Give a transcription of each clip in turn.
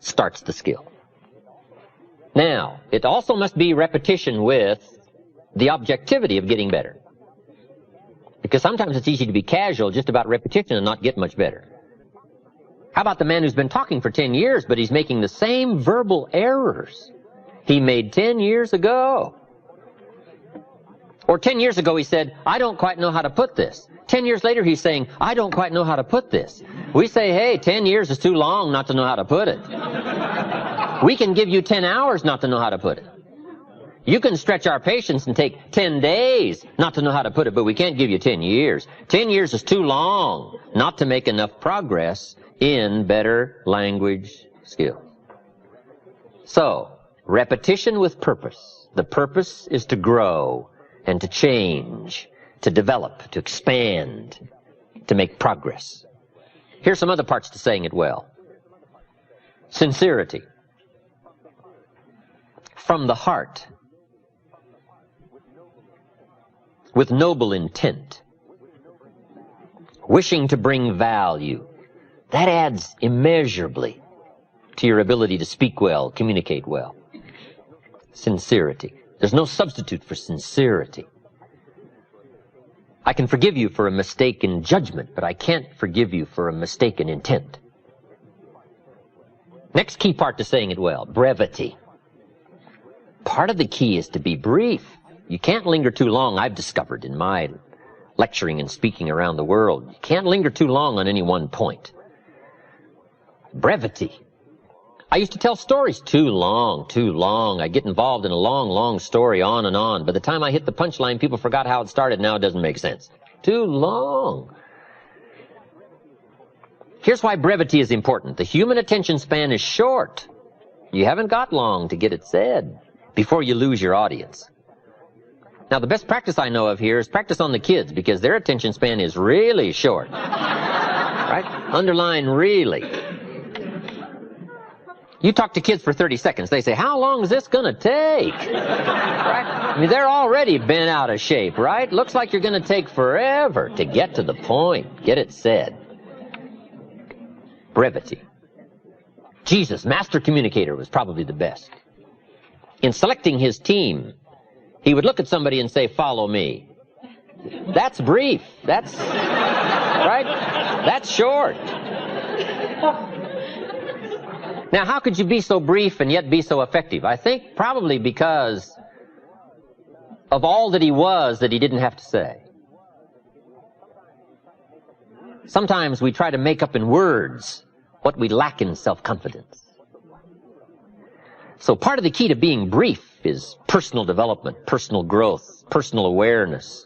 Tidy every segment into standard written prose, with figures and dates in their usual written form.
starts the skill. Now, it also must be repetition with the objectivity of getting better. Because sometimes it's easy to be casual just about repetition and not get much better. How about the man who's been talking for 10 years, but he's making the same verbal errors he made 10 years ago? Or 10 years ago he said, I don't quite know how to put this. 10 years later he's saying, I don't quite know how to put this. We say, hey, 10 years is too long not to know how to put it. We can give you 10 hours not to know how to put it. You can stretch our patience and take 10 days not to know how to put it, but we can't give you 10 years. 10 years is too long not to make enough progress in better language skills. So, repetition with purpose. The purpose is to grow and to change, to develop, to expand, to make progress. Here's some other parts to saying it well. Sincerity. From the heart. With noble intent. Wishing to bring value. That adds immeasurably to your ability to speak well, communicate well. Sincerity. There's no substitute for sincerity. I can forgive you for a mistake in judgment, but I can't forgive you for a mistake in intent. Next key part to saying it well, brevity. Part of the key is to be brief. You can't linger too long, I've discovered in my lecturing and speaking around the world. You can't linger too long on any one point. Brevity. I used to tell stories too long. I get involved in a long story on and on. By the time I hit the punchline, people forgot how it started. Now it doesn't make sense. Too long. Here's why brevity is important. The human attention span is short. You haven't got long to get it said before you lose your audience. Now, the best practice I know of here is practice on the kids, because their attention span is really short. Right? Underline really. You talk to kids for 30 seconds. They say, how long is this going to take? Right? I mean, they're already bent out of shape, right? Looks like you're going to take forever to get to the point, get it said. Brevity. Jesus, master communicator, was probably the best. In selecting his team, he would look at somebody and say, follow me. That's brief. That's, right? That's short. Now, how could you be so brief and yet be so effective? I think probably because of all that he was that he didn't have to say. Sometimes we try to make up in words what we lack in self-confidence. So part of the key to being brief is personal development, personal growth, personal awareness,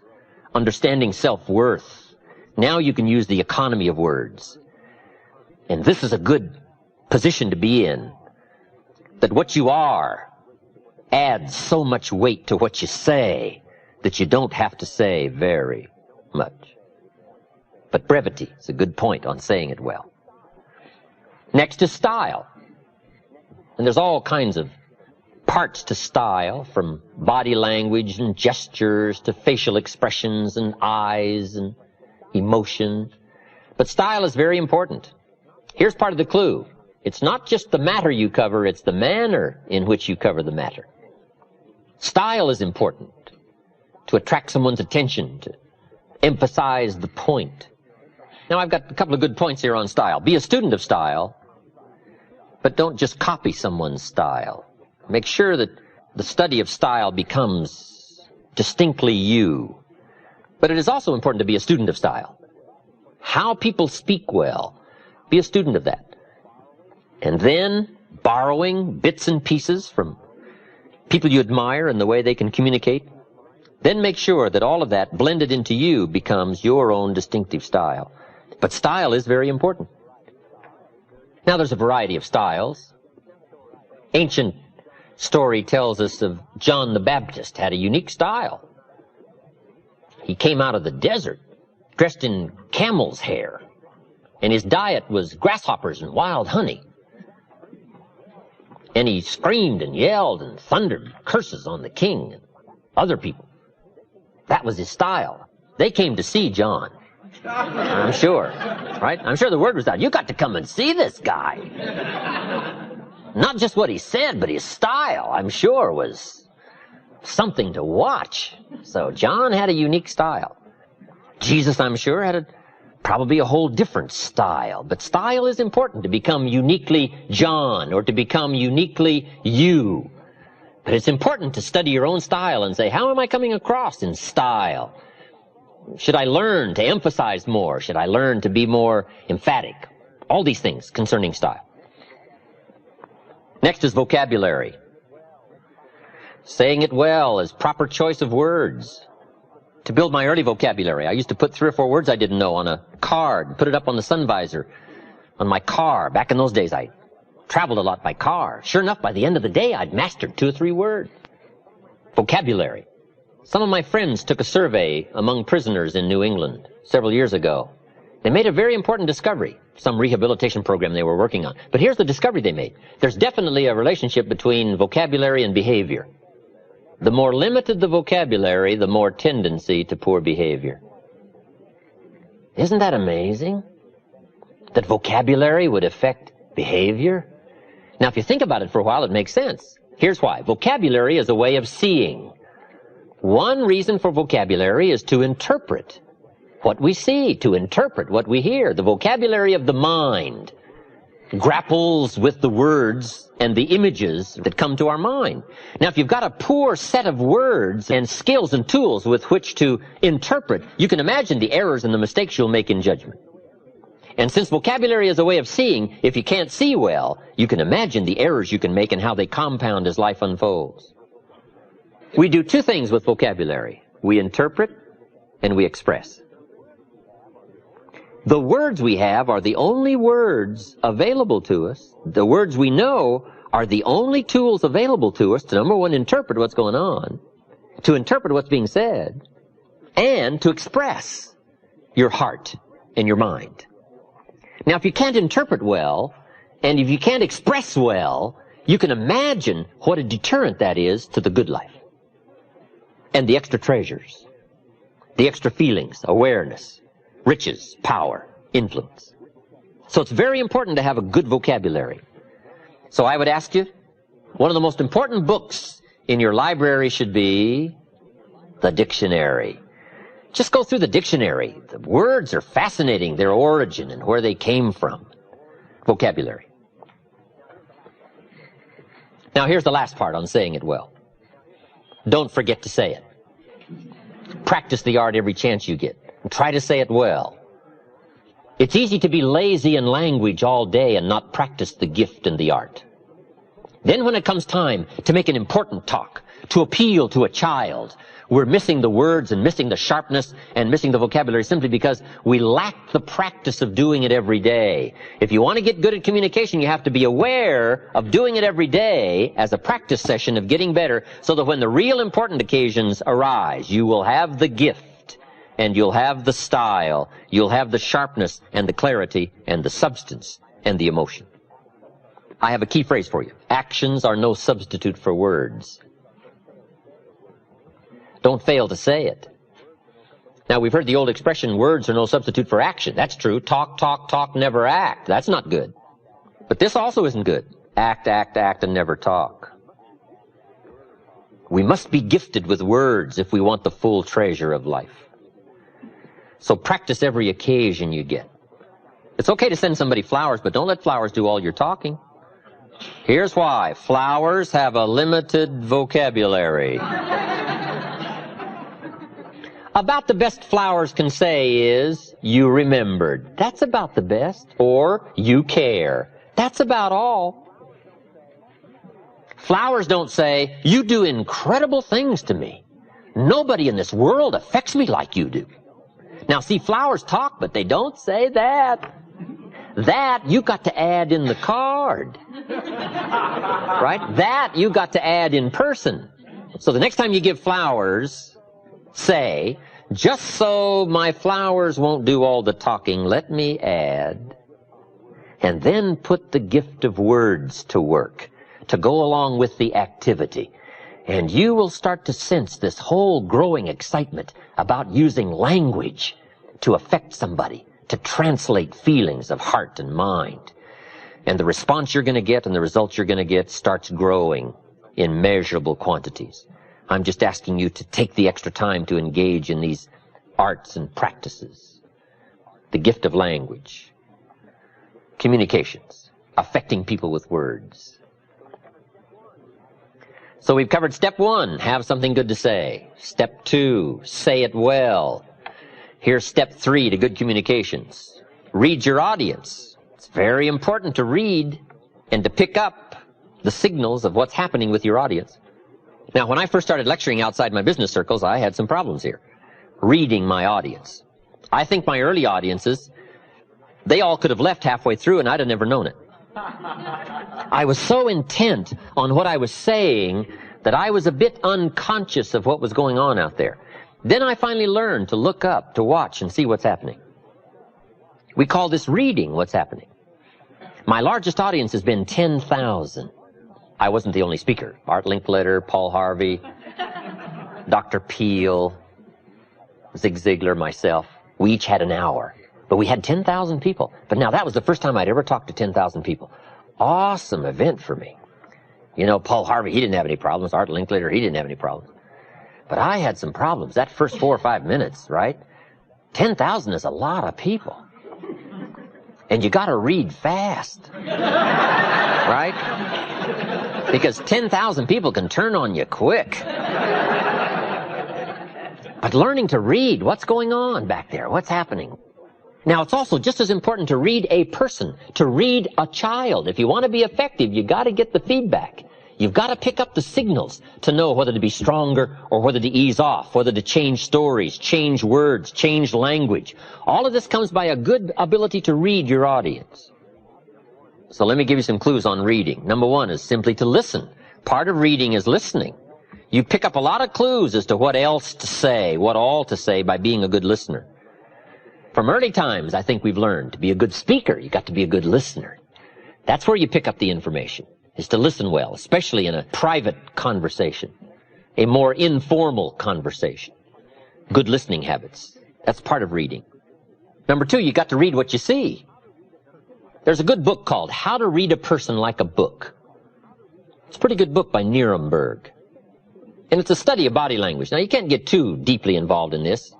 understanding self-worth. Now you can use the economy of words. And this is a good position to be in, that what you are adds so much weight to what you say that you don't have to say very much. But brevity is a good point on saying it well. Next is style. And there's all kinds of parts to style, from body language and gestures to facial expressions and eyes and emotion. But style is very important. Here's part of the clue. It's not just the matter you cover, it's the manner in which you cover the matter. Style is important to attract someone's attention, to emphasize the point. Now, I've got a couple of good points here on style. Be a student of style, but don't just copy someone's style. Make sure that the study of style becomes distinctly you. But it is also important to be a student of style. How people speak well, be a student of that. And then borrowing bits and pieces from people you admire and the way they can communicate. Then make sure that all of that blended into you becomes your own distinctive style. But style is very important. Now, there's a variety of styles. Ancient story tells us of John the Baptist had a unique style. He came out of the desert dressed in camel's hair, and his diet was grasshoppers and wild honey. And he screamed and yelled and thundered curses on the king and other people. That was his style. They came to see John, I'm sure, right? I'm sure the word was out. You got to come and see this guy. Not just what he said, but his style, I'm sure, was something to watch. So John had a unique style. Jesus, I'm sure, had probably a whole different style. But style is important, to become uniquely John or to become uniquely you. But it's important to study your own style and say, how am I coming across in style? Should I learn to emphasize more? Should I learn to be more emphatic? All these things concerning style. Next is vocabulary. Saying it well is proper choice of words. To build my early vocabulary, I used to put 3 or 4 words I didn't know on a card, put it up on the sun visor on my car. Back in those days, I traveled a lot by car. Sure enough, by the end of the day, I'd mastered 2 or 3 words. Vocabulary. Some of my friends took a survey among prisoners in New England several years ago. They made a very important discovery, some rehabilitation program they were working on. But here's the discovery they made. There's definitely a relationship between vocabulary and behavior. The more limited the vocabulary, the more tendency to poor behavior. Isn't that amazing? That vocabulary would affect behavior? Now, if you think about it for a while, it makes sense. Here's why. Vocabulary is a way of seeing. One reason for vocabulary is to interpret what we see, to interpret what we hear. The vocabulary of the mind grapples with the words and the images that come to our mind. Now, if you've got a poor set of words and skills and tools with which to interpret, you can imagine the errors and the mistakes you'll make in judgment. And since vocabulary is a way of seeing, if you can't see well, you can imagine the errors you can make and how they compound as life unfolds. We do 2 things with vocabulary. We interpret and we express. The words we have are the only words available to us. The words we know are the only tools available to us to, number one, interpret what's going on, to interpret what's being said, and to express your heart and your mind. Now, if you can't interpret well, and if you can't express well, you can imagine what a deterrent that is to the good life. And the extra treasures, the extra feelings, awareness, riches, power, influence. So it's very important to have a good vocabulary. So I would ask you, one of the most important books in your library should be the dictionary. Just go through the dictionary. The words are fascinating, their origin and where they came from. Vocabulary. Now here's the last part on saying it well. Don't forget to say it. Practice the art every chance you get. And try to say it well. It's easy to be lazy in language all day and not practice the gift and the art. Then when it comes time to make an important talk, to appeal to a child, we're missing the words and missing the sharpness and missing the vocabulary simply because we lack the practice of doing it every day. If you want to get good at communication, you have to be aware of doing it every day as a practice session of getting better, so that when the real important occasions arise, you will have the gift and you'll have the style, you'll have the sharpness and the clarity and the substance and the emotion. I have a key phrase for you. Actions are no substitute for words. Don't fail to say it. Now, we've heard the old expression, words are no substitute for action. That's true. Talk, talk, talk, never act. That's not good. But this also isn't good. Act, act, act, and never talk. We must be gifted with words if we want the full treasure of life. So practice every occasion you get. It's okay to send somebody flowers, but don't let flowers do all your talking. Here's why. Flowers have a limited vocabulary. About the best flowers can say is, you remembered. That's about the best. Or, you care. That's about all. Flowers don't say, you do incredible things to me. Nobody in this world affects me like you do. Now, see, flowers talk, but they don't say that. That you got to add in the card. Right? That you got to add in person. So the next time you give flowers, say, just so my flowers won't do all the talking, let me add, and then put the gift of words to work to go along with the activity. And you will start to sense this whole growing excitement about using language to affect somebody, to translate feelings of heart and mind. And the response you're going to get and the results you're going to get starts growing in measurable quantities. I'm just asking you to take the extra time to engage in these arts and practices. The gift of language, communications, affecting people with words. So we've covered step 1, have something good to say. Step 2, say it well. Here's step 3 to good communications. Read your audience. It's very important to read and to pick up the signals of what's happening with your audience. Now, when I first started lecturing outside my business circles, I had some problems here. Reading my audience. I think my early audiences, they all could have left halfway through and I'd have never known it. I was so intent on what I was saying that I was a bit unconscious of what was going on out there. Then I finally learned to look up, to watch and see what's happening. We call this reading what's happening. My largest audience has been 10,000. I wasn't the only speaker. Art Linkletter, Paul Harvey, Dr. Peel, Zig Ziglar, myself. We each had an hour. But we had 10,000 people. But now that was the first time I'd ever talked to 10,000 people. Awesome event for me. You know, Paul Harvey, he didn't have any problems. Art Linkletter, he didn't have any problems. But I had some problems. That first 4 or 5 minutes, right? 10,000 is a lot of people. And you got to read fast. Right? Because 10,000 people can turn on you quick. But learning to read, what's going on back there? What's happening? Now, it's also just as important to read a person, to read a child. If you want to be effective, you got to get the feedback. You've got to pick up the signals to know whether to be stronger or whether to ease off, whether to change stories, change words, change language. All of this comes by a good ability to read your audience. So let me give you some clues on reading. Number 1 is simply to listen. Part of reading is listening. You pick up a lot of clues as to what else to say, what all to say by being a good listener. From early times, I think we've learned to be a good speaker, you got to be a good listener. That's where you pick up the information, is to listen well, especially in a private conversation, a more informal conversation. Good listening habits. That's part of reading. Number 2, you got to read what you see. There's a good book called How to Read a Person Like a Book. It's a pretty good book by Nuremberg. And it's a study of body language. Now, you can't get too deeply involved in this,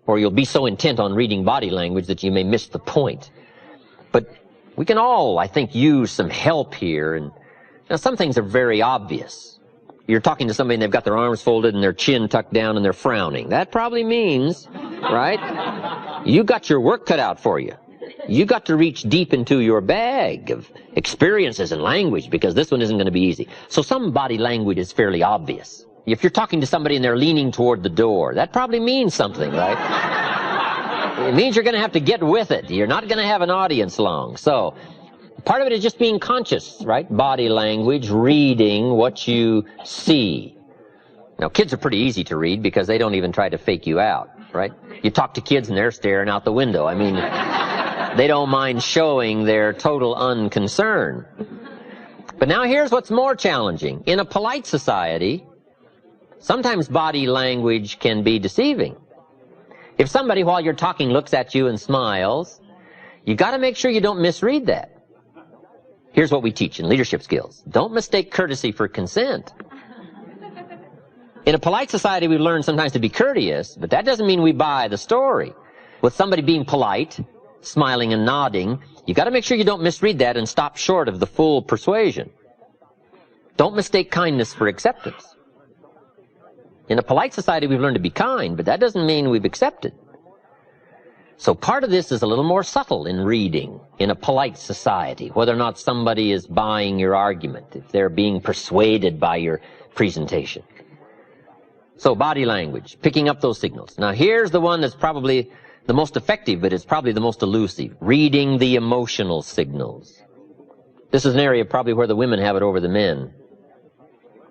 or you'll be so intent on reading body language that you may miss the point. But we can all, I think, use some help here. And now, some things are very obvious. You're talking to somebody and they've got their arms folded and their chin tucked down and they're frowning. That probably means, right, you got your work cut out for you. You got to reach deep into your bag of experiences and language, because this one isn't going to be easy. So some body language is fairly obvious. If you're talking to somebody and they're leaning toward the door, that probably means something, right? It means you're going to have to get with it. You're not going to have an audience long. So part of it is just being conscious, right? Body language, reading what you see. Now, kids are pretty easy to read because they don't even try to fake you out, right? You talk to kids and they're staring out the window. I mean, they don't mind showing their total unconcern. But now here's what's more challenging. In a polite society, sometimes body language can be deceiving. If somebody, while you're talking, looks at you and smiles, you got to make sure you don't misread that. Here's what we teach in leadership skills. Don't mistake courtesy for consent. In a polite society, we've learned sometimes to be courteous, but that doesn't mean we buy the story. With somebody being polite, smiling and nodding, you got to make sure you don't misread that and stop short of the full persuasion. Don't mistake kindness for acceptance. In a polite society, we've learned to be kind, but that doesn't mean we've accepted. So part of this is a little more subtle in reading in a polite society, whether or not somebody is buying your argument, if they're being persuaded by your presentation. So body language, picking up those signals. Now here's the one that's probably the most effective, but it's probably the most elusive. Reading the emotional signals. This is an area probably where the women have it over the men.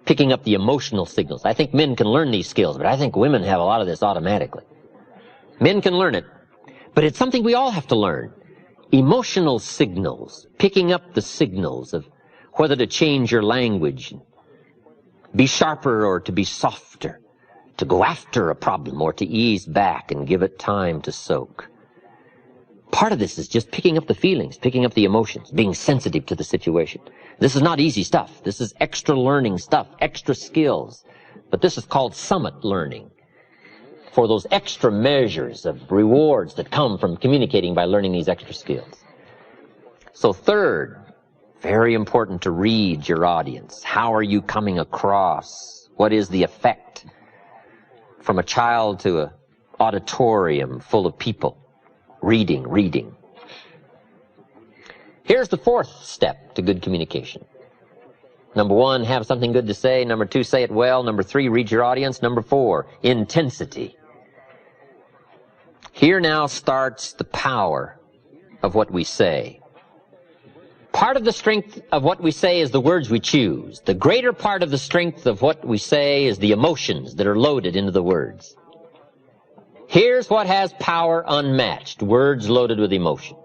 Picking up the emotional signals. I think men can learn these skills, but I think women have a lot of this automatically. Men can learn it, but it's something we all have to learn. Emotional signals. Picking up the signals of whether to change your language, be sharper or to be softer, to go after a problem or to ease back and give it time to soak. Part of this is just picking up the feelings, picking up the emotions, being sensitive to the situation. This is not easy stuff. This is extra learning stuff, extra skills. But this is called summit learning, for those extra measures of rewards that come from communicating by learning these extra skills. So third, very important to read your audience. How are you coming across? What is the effect from a child to an auditorium full of people? Reading. Here's the fourth step to good communication. Number one, have something good to say. Number two, say it well. Number three, read your audience. Number four, intensity. Here now starts the power of what we say. Part of the strength of what we say is the words we choose. The greater part of the strength of what we say is the emotions that are loaded into the words. Here's what has power unmatched, words loaded with emotion.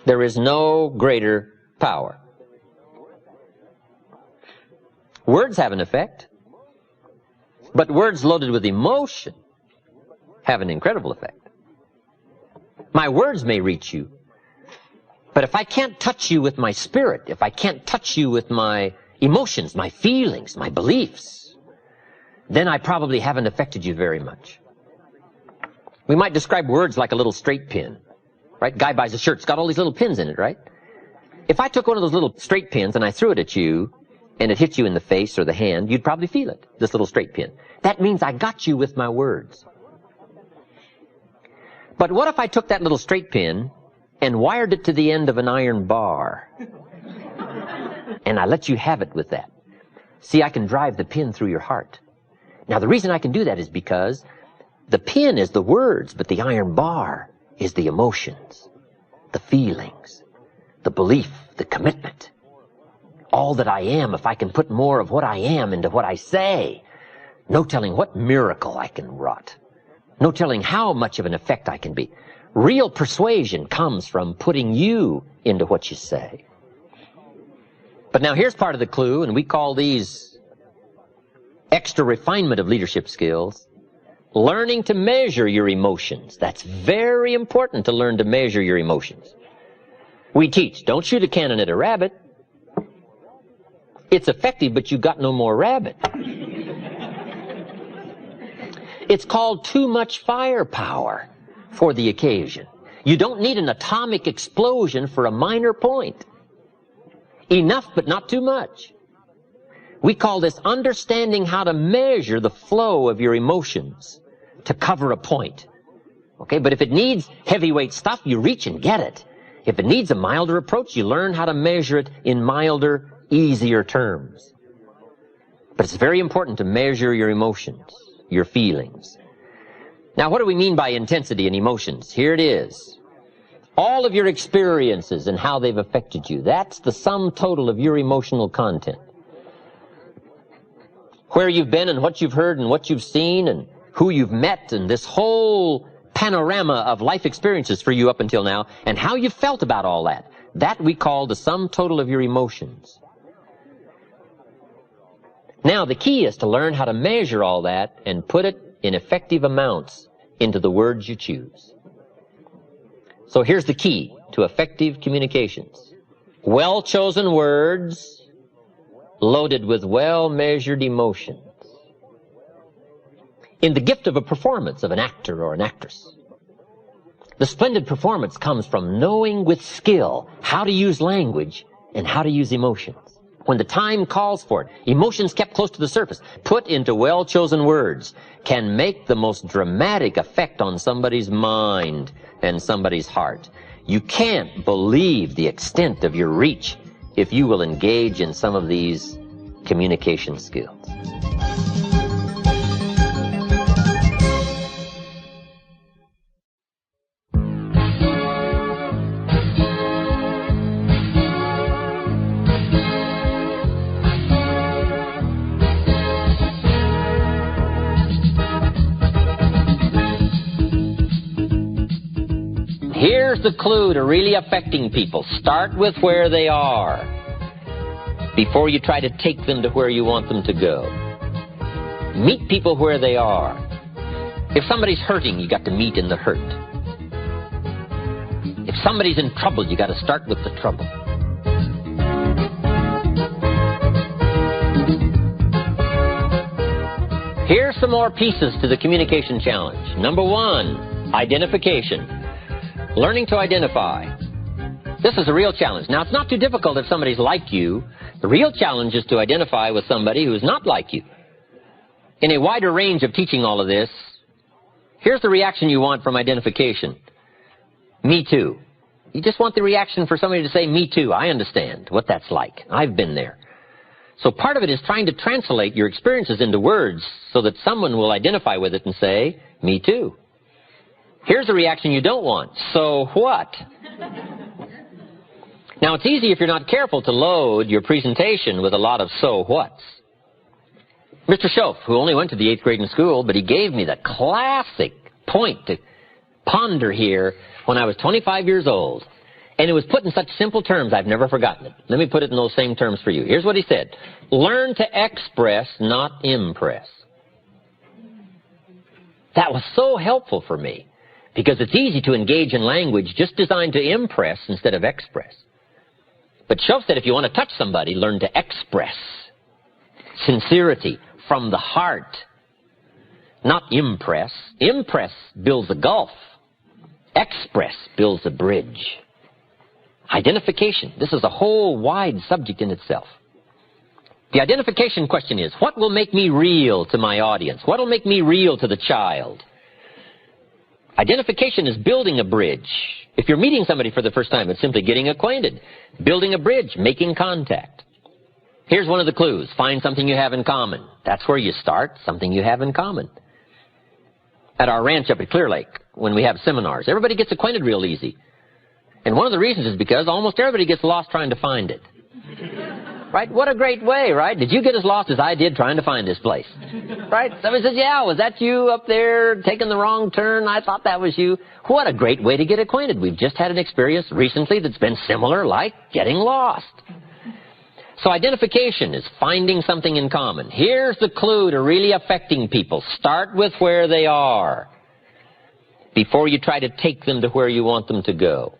There is no greater power. Words have an effect, but words loaded with emotion have an incredible effect. My words may reach you, but if I can't touch you with my spirit, if I can't touch you with my emotions, my feelings, my beliefs, then I probably haven't affected you very much. We might describe words like a little straight pin, right? Guy buys a shirt, it's got all these little pins in it, right? If I took one of those little straight pins and I threw it at you, and it hit you in the face or the hand, you'd probably feel it, this little straight pin. That means I got you with my words. But what if I took that little straight pin and wired it to the end of an iron bar? And I let you have it with that. See, I can drive the pin through your heart. Now, the reason I can do that is because the pin is the words, but the iron bar is the emotions, the feelings, the belief, the commitment. All that I am, if I can put more of what I am into what I say, no telling what miracle I can wrought. No telling how much of an effect I can be. Real persuasion comes from putting you into what you say. But now here's part of the clue, and we call these extra refinement of leadership skills. Learning to measure your emotions. That's very important to learn to measure your emotions. We teach, don't shoot a cannon at a rabbit. It's effective, but you got no more rabbit. It's called too much firepower for the occasion. You don't need an atomic explosion for a minor point. Enough, but not too much. We call this understanding how to measure the flow of your emotions to cover a point. Okay, but if it needs heavyweight stuff, you reach and get it. If it needs a milder approach, you learn how to measure it in milder, easier terms. But it's very important to measure your emotions, your feelings. Now, what do we mean by intensity and emotions? Here it is. All of your experiences and how they've affected you. That's the sum total of your emotional content. Where you've been and what you've heard and what you've seen and who you've met and this whole panorama of life experiences for you up until now and how you felt about all that. That we call the sum total of your emotions. Now, the key is to learn how to measure all that and put it in effective amounts into the words you choose. So here's the key to effective communications. Well-chosen words loaded with well-measured emotions. In the gift of a performance of an actor or an actress, the splendid performance comes from knowing with skill how to use language and how to use emotions. When the time calls for it, emotions kept close to the surface, put into well-chosen words, can make the most dramatic effect on somebody's mind and somebody's heart. You can't believe the extent of your reach if you will engage in some of these communication skills. Here's the clue to really affecting people. Start with where they are before you try to take them to where you want them to go. Meet people where they are. If somebody's hurting, you got to meet in the hurt. If somebody's in trouble, you got to start with the trouble. Here's some more pieces to the communication challenge. Number 1, identification. Learning to identify. This is a real challenge. Now, it's not too difficult if somebody's like you. The real challenge is to identify with somebody who's not like you. In a wider range of teaching all of this, here's the reaction you want from identification. Me too. You just want the reaction for somebody to say, me too. I understand what that's like. I've been there. So part of it is trying to translate your experiences into words so that someone will identify with it and say, me too. Here's the reaction you don't want. So what? Now, it's easy if you're not careful to load your presentation with a lot of so whats. Mr. Schoaf, who only went to the 8th grade in school, but he gave me the classic point to ponder here when I was 25 years old. And it was put in such simple terms, I've never forgotten it. Let me put it in those same terms for you. Here's what he said. Learn to express, not impress. That was so helpful for me, because it's easy to engage in language just designed to impress instead of express. But Schoaf said if you want to touch somebody, learn to express. Sincerity from the heart, not impress. Impress builds a gulf. Express builds a bridge. Identification. This is a whole wide subject in itself. The identification question is, what will make me real to my audience? What will make me real to the child? Identification is building a bridge. If you're meeting somebody for the first time, it's simply getting acquainted. Building a bridge, making contact. Here's one of the clues. Find something you have in common. That's where you start, something you have in common. At our ranch up at Clear Lake, when we have seminars, everybody gets acquainted real easy. And one of the reasons is because almost everybody gets lost trying to find it. Right? What a great way, right? Did you get as lost as I did trying to find this place? Right? Somebody says, yeah, was that you up there taking the wrong turn? I thought that was you. What a great way to get acquainted. We've just had an experience recently that's been similar, like getting lost. So identification is finding something in common. Here's the clue to really affecting people. Start with where they are before you try to take them to where you want them to go.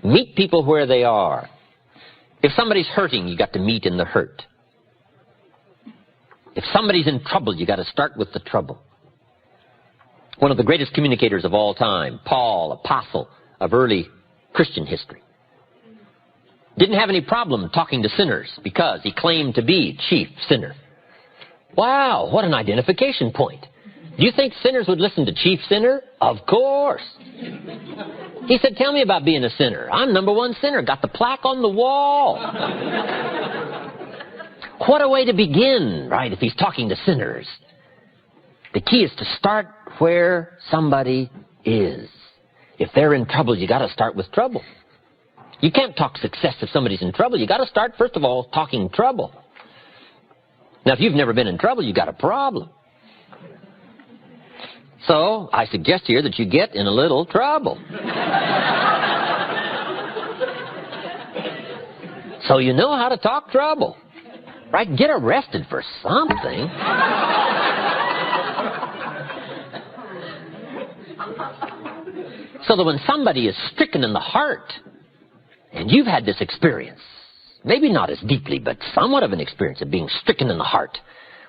Meet people where they are. If somebody's hurting, you got to meet in the hurt. If somebody's in trouble, you got to start with the trouble. One of the greatest communicators of all time, Paul, apostle of early Christian history, didn't have any problem talking to sinners because he claimed to be chief sinner. Wow, what an identification point. Do you think sinners would listen to chief sinner? Of course. He said, tell me about being a sinner. I'm number 1 sinner. Got the plaque on the wall. What a way to begin, right, if he's talking to sinners. The key is to start where somebody is. If they're in trouble, you got to start with trouble. You can't talk success if somebody's in trouble. You got to start, first of all, talking trouble. Now, if you've never been in trouble, you got a problem. So, I suggest here that you get in a little trouble. So you know how to talk trouble. Right? Get arrested for something. So that when somebody is stricken in the heart, and you've had this experience, maybe not as deeply, but somewhat of an experience of being stricken in the heart.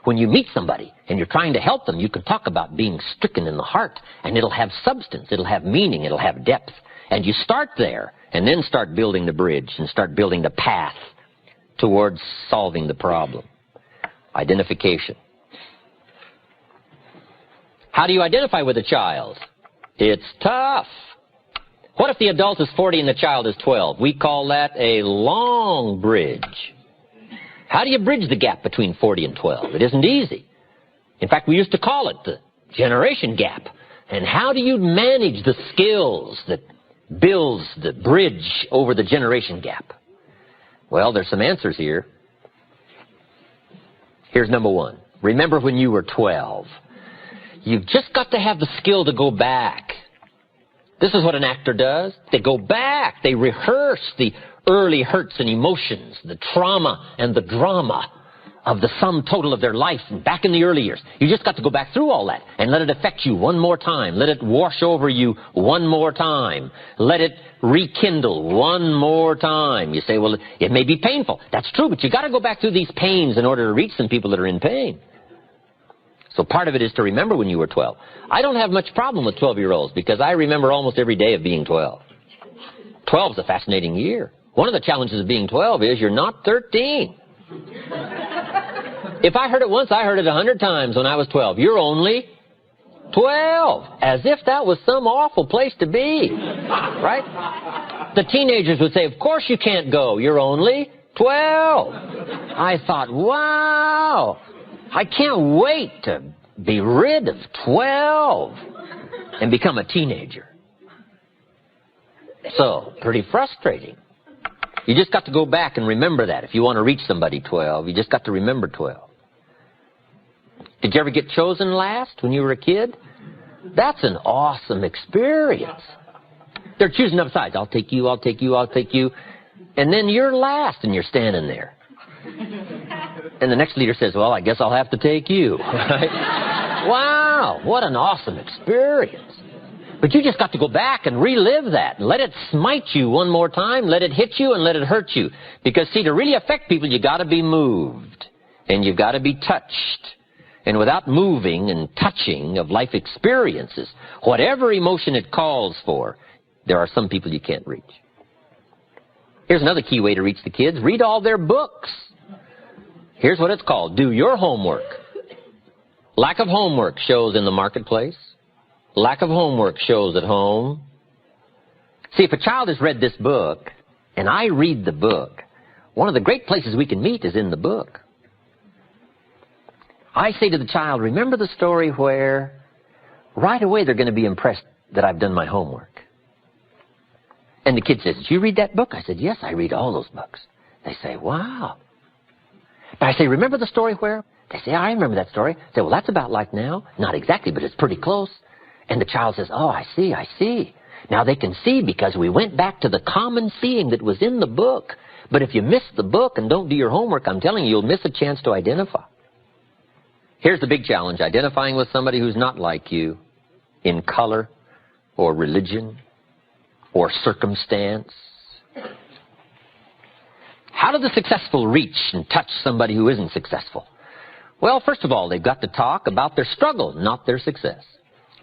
When you meet somebody and you're trying to help them, you can talk about being stricken in the heart, and it'll have substance, it'll have meaning, it'll have depth. And you start there, and then start building the bridge and start building the path towards solving the problem. Identification. How do you identify with a child? It's tough. What if the adult is 40 and the child is 12? We call that a long bridge. How do you bridge the gap between 40 and 12? It isn't easy. In fact, we used to call it the generation gap. And how do you manage the skills that builds the bridge over the generation gap? Well, there's some answers here. Here's number 1. Remember when you were 12. You've just got to have the skill to go back. This is what an actor does. They go back. They rehearse the early hurts and emotions, the trauma and the drama of the sum total of their life and back in the early years. You just got to go back through all that and let it affect you one more time. Let it wash over you one more time. Let it rekindle one more time. You say, well, it may be painful. That's true, but you got to go back through these pains in order to reach some people that are in pain. So part of it is to remember when you were 12. I don't have much problem with 12-year-olds because I remember almost every day of being 12. 12 is a fascinating year. One of the challenges of being 12 is you're not 13. If I heard it once, I heard it 100 times when I was 12. You're only 12. As if that was some awful place to be. Right? The teenagers would say, of course you can't go. You're only 12. I thought, wow. I can't wait to be rid of 12 and become a teenager. So, pretty frustrating. You just got to go back and remember that. If you want to reach somebody 12, you just got to remember 12. Did you ever get chosen last when you were a kid? That's an awesome experience. They're choosing up sides. I'll take you, I'll take you, I'll take you. And then you're last and you're standing there. And the next leader says, well, I guess I'll have to take you. Right? Wow, what an awesome experience. But you just got to go back and relive that. Let it smite you one more time. Let it hit you and let it hurt you. Because, see, to really affect people, you got to be moved. And you've got to be touched. And without moving and touching of life experiences, whatever emotion it calls for, there are some people you can't reach. Here's another key way to reach the kids. Read all their books. Here's what it's called. Do your homework. Lack of homework shows in the marketplace. Lack of homework shows at home. See, if a child has read this book, and I read the book, one of the great places we can meet is in the book. I say to the child, remember the story where right away they're going to be impressed that I've done my homework. And the kid says, did you read that book? I said, yes, I read all those books. They say, wow. But I say, remember the story where? They say, I remember that story. I say, well, that's about like now. Not exactly, but it's pretty close. And the child says, oh, I see, I see. Now they can see because we went back to the common seeing that was in the book. But if you miss the book and don't do your homework, I'm telling you, you'll miss a chance to identify. Here's the big challenge, identifying with somebody who's not like you in color or religion or circumstance. How do the successful reach and touch somebody who isn't successful? Well, first of all, they've got to talk about their struggle, not their success.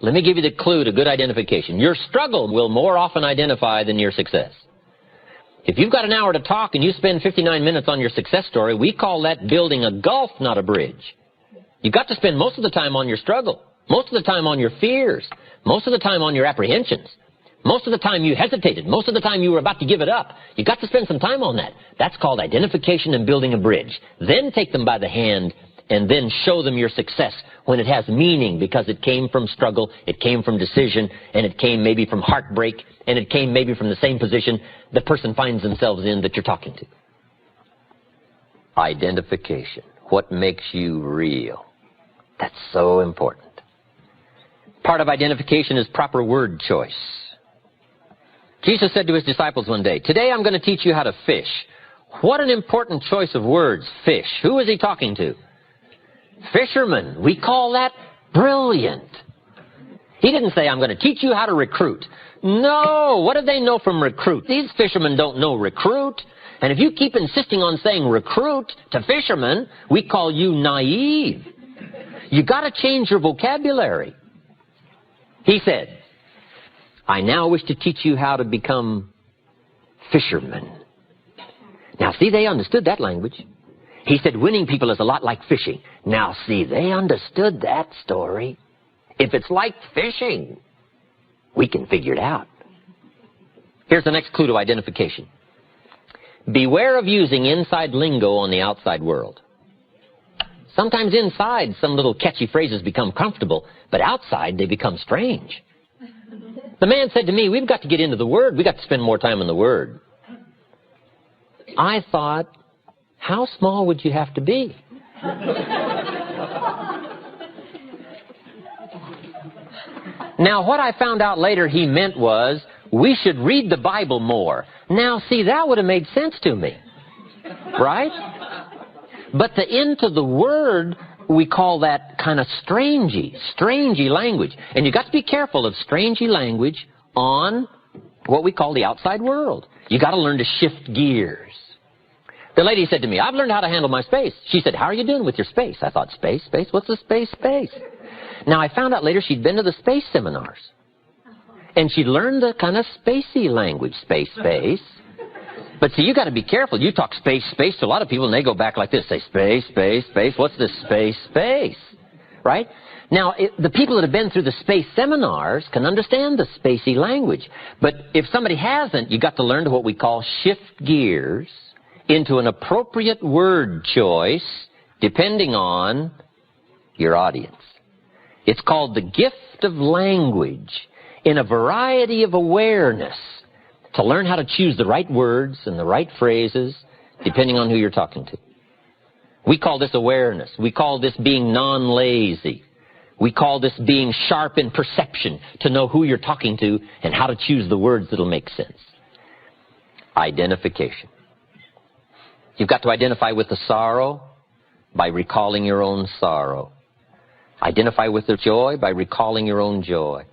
Let me give you the clue to good identification. Your struggle will more often identify than your success. If you've got an hour to talk and you spend 59 minutes on your success story, we call that building a gulf, not a bridge. You've got to spend most of the time on your struggle, most of the time on your fears, most of the time on your apprehensions, most of the time you hesitated, most of the time you were about to give it up. You've got to spend some time on that. That's called identification and building a bridge. Then take them by the hand and then show them your success when it has meaning because it came from struggle, it came from decision, and it came maybe from heartbreak, and it came maybe from the same position the person finds themselves in that you're talking to. Identification. What makes you real? That's so important. Part of identification is proper word choice. Jesus said to his disciples one day, today I'm going to teach you how to fish. What an important choice of words, fish. Who is he talking to? Fishermen. We call that brilliant. He didn't say, I'm going to teach you how to recruit. No, what do they know from recruit? These fishermen don't know recruit. And if you keep insisting on saying recruit to fishermen, we call you naive. You got to change your vocabulary. He said, I now wish to teach you how to become fishermen. Now, see, they understood that language. He said winning people is a lot like fishing. Now, see, they understood that story. If it's like fishing, we can figure it out. Here's the next clue to identification. Beware of using inside lingo on the outside world. Sometimes inside, some little catchy phrases become comfortable, but outside they become strange. The man said to me, we've got to get into the Word. We've got to spend more time in the Word. I thought, how small would you have to be? Now, what I found out later he meant was, we should read the Bible more. Now, see, that would have made sense to me. Right? But the end to the word, we call that kind of strangey language. And you got to be careful of strangey language on what we call the outside world. You got to learn to shift gears. The lady said to me, I've learned how to handle my space. She said, how are you doing with your space? I thought, space? What's a space? Now, I found out later she'd been to the space seminars. And she learned the kind of spacey language, space. But see, you got to be careful. You talk space to a lot of people, and they go back like this. Say, space. What's this space? Right? Now, the people that have been through the space seminars can understand the spacey language. But if somebody hasn't, you got to learn what we call shift gears into an appropriate word choice depending on your audience. It's called the gift of language in a variety of awareness to learn how to choose the right words and the right phrases depending on who you're talking to. We call this awareness. We call this being non-lazy. We call this being sharp in perception to know who you're talking to and how to choose the words that'll make sense. Identification. You've got to identify with the sorrow by recalling your own sorrow. Identify with the joy by recalling your own joy.